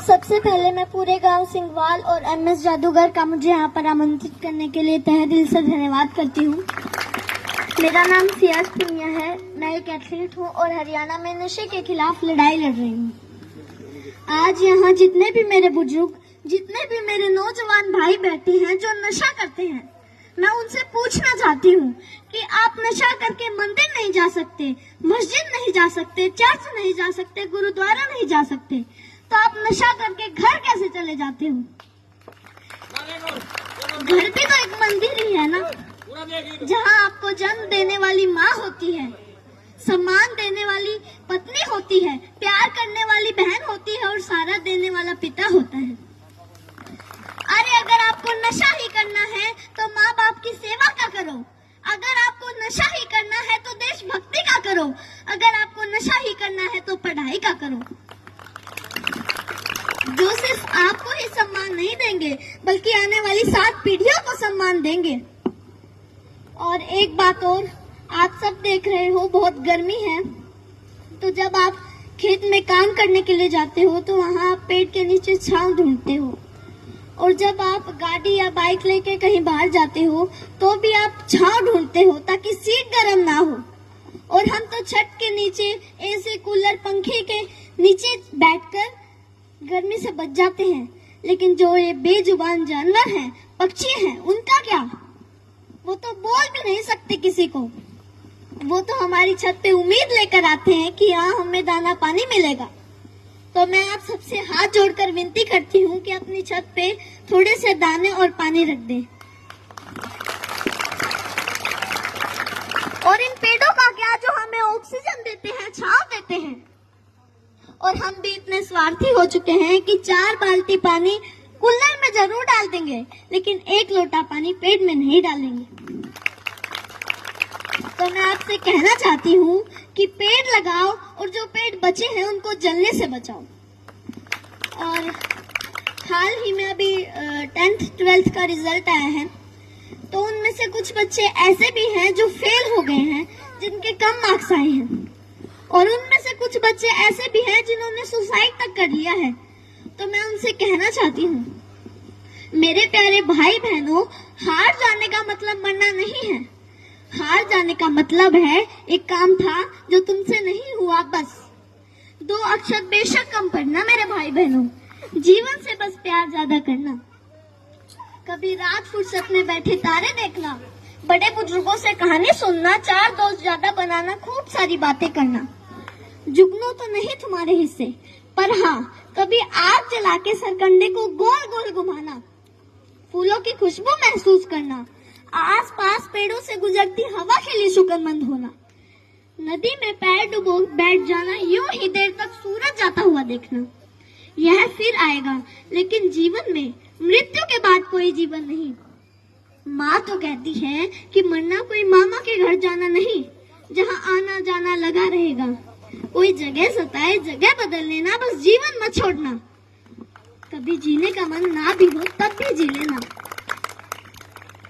सबसे पहले मैं पूरे गांव सिंघवाल और एमएस जादूगर का मुझे यहाँ पर आमंत्रित करने के लिए तहे दिल से धन्यवाद करती हूँ। मेरा नाम सियाज पुनिया है। मैं एक एथलीट हूँ और हरियाणा में नशे के खिलाफ लड़ाई लड़ रही हूँ। आज यहाँ जितने भी मेरे बुजुर्ग, जितने भी मेरे नौजवान भाई बैठे हैं जो नशा करते हैं, मैं उनसे पूछना चाहती हूँ कि आप नशा करके मंदिर नहीं जा सकते, मस्जिद नहीं जा सकते, चर्च नहीं जा सकते, गुरुद्वारा नहीं जा सकते, तो आप नशा करके घर कैसे चले जाते हो? घर भी तो एक मंदिर ही है ना, जहाँ आपको जन्म देने वाली माँ होती है, सम्मान देने वाली पत्नी होती है, प्यार करने वाली बहन होती है और सहारा देने वाला पिता होता है। अरे अगर आपको नशा ही करना है तो माँ बाप की सेवा का करो। अगर आपको नशा ही करना है तो देशभक्ति का करो। अगर आपको नशा ही करना है तो पढ़ाई का करो। जो सिर्फ आपको ही सम्मान नहीं देंगे बल्कि आने वाली 7 पीढ़ियों को सम्मान देंगे। और एक बात और, आप सब देख रहे हो बहुत गर्मी है, तो जब आप खेत में काम करने के लिए जाते हो तो वहाँ आप पेड़ के नीचे छांव ढूंढते हो, और जब आप गाड़ी या बाइक लेके कहीं बाहर जाते हो तो भी आप छांव ढूंढते हो ताकि सीट गर्म ना हो। और हम तो छत के नीचे एसी, कूलर, पंखे के नीचे बैठकर गर्मी से बच जाते हैं। लेकिन जो ये बेजुबान जानवर हैं, पक्षी हैं, उनका क्या? वो तो बोल भी नहीं सकते किसी को। वो तो हमारी छत पे उम्मीद लेकर आते हैं कि यहाँ हमें दाना पानी मिलेगा। तो मैं आप सबसे हाथ जोड़कर विनती करती हूँ कि अपनी छत पे थोड़े से दाने और पानी रख दें। और इन पेड़ों का क्या जो हमें ऑक्सीजन देते हैं, छांव देते हैं। और हम भी इतने स्वार्थी हो चुके हैं कि 4 बाल्टी पानी कूलर में जरूर डाल देंगे, लेकिन 1 लोटा पानी पेड़ में नहीं डालेंगे। तो मैं आपसे कहना चाहती हूँ कि पेड़ लगाओ और जो पेड़ बचे हैं उनको जलने से बचाओ। और हाल ही में अभी 10th 12th का रिजल्ट आया है, तो उनमें से कुछ बच्चे ऐसे भी हैं जो फेल हो गए हैं, जिनके कम मार्क्स आए हैं, और उनमें से कुछ बच्चे ऐसे भी हैं जिन्होंने सुसाइड तक कर लिया है। तो मैं उनसे कहना चाहती हूँ, मेरे प्यारे भाई बहनों, हार जाने का मतलब मरना नहीं है। हार जाने का मतलब है एक काम था जो तुमसे नहीं हुआ, बस 2 अक्षर बेशक कम पढ़ना मेरे भाई बहनों। जीवन से बस प्यार ज्यादा करना। कभी रात फुर्सत में बैठे तारे देखना, बड़े बुजुर्गों से कहानी सुनना, 4 दोस्त ज्यादा बनाना, खूब सारी बातें करना। जुगनू तो नहीं तुम्हारे हिस्से, पर हाँ, कभी आग जला के सरकंडे को गोल गोल घुमाना, फूलों की खुशबू महसूस करना, आसपास पेड़ों से गुजरती हवा के लिए शुक्रमंद होना, नदी में पैर डुबो बैठ जाना, यूं ही देर तक सूरज जाता हुआ देखना। यह फिर आएगा, लेकिन जीवन में मृत्यु के बाद कोई जीवन नहीं। माँ तो कहती है कि मरना कोई मामा के घर जाना नहीं, जहाँ आना जाना लगा रहेगा। कोई जगह सताए, जगह बदल लेना, बस जीवन मत छोड़ना। कभी जीने का मन ना भी हो तब भी जी लेना।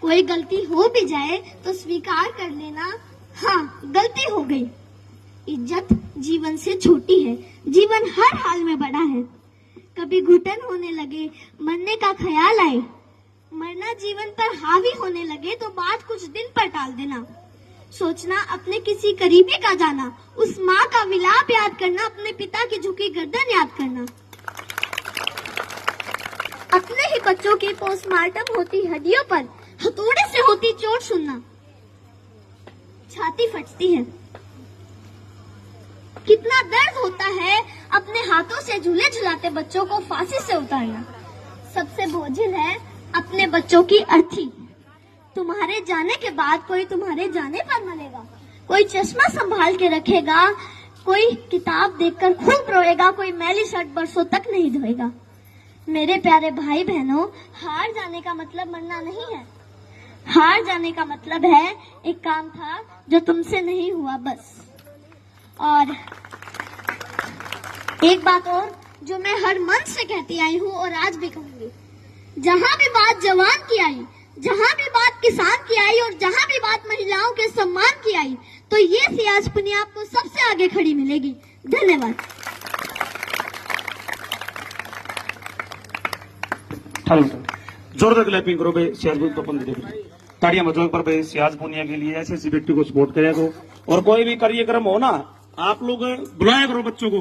कोई गलती हो भी जाए तो स्वीकार कर लेना, हाँ गलती हो गई। इज्जत जीवन से छोटी है, जीवन हर हाल में बड़ा है। कभी घुटन होने लगे, मरने का ख्याल आए, मरना जीवन पर हावी होने लगे तो बात कुछ दिन पर टाल देना। सोचना अपने किसी करीबी का जाना, उस माँ का विलाप याद करना, अपने पिता की झुकी गर्दन याद करना। अपने ही बच्चों की पोस्टमार्टम होती हड्डियों पर हथौड़े से होती चोट सुनना, छाती फटती है। कितना दर्द होता है अपने हाथों से झूले झुलाते बच्चों को फांसी से उतारना। सबसे बोझिल है अपने बच्चों की अर्थी। तुम्हारे जाने के बाद कोई तुम्हारे जाने पर मरेगा, कोई चश्मा संभाल के रखेगा, कोई किताब देखकर खूब रोएगा, कोई मैली शर्ट बरसों तक नहीं धोएगा। मेरे प्यारे भाई बहनों, हार जाने का मतलब मरना नहीं है। हार जाने का मतलब है एक काम था जो तुमसे नहीं हुआ, बस। और एक बात और जो मैं हर मन से कहती आई हूँ और आज भी कहूंगी, जहाँ भी बात जवान की आई, जहाँ भी बात किसान की आई और जहाँ भी बात महिलाओं के सम्मान की आई, तो ये सियाज पुनिया आपको सबसे आगे खड़ी मिलेगी। धन्यवाद। जोरदार क्लैपिंग करो भाई सियाज को अपन दे ताड़ियां बजाओ पर भाई सियाज पुनिया के लिए ऐसे व्यक्ति को सपोर्ट करेगा। और कोई भी कार्यक्रम हो ना, आप लोग बुलाया करो बच्चों को।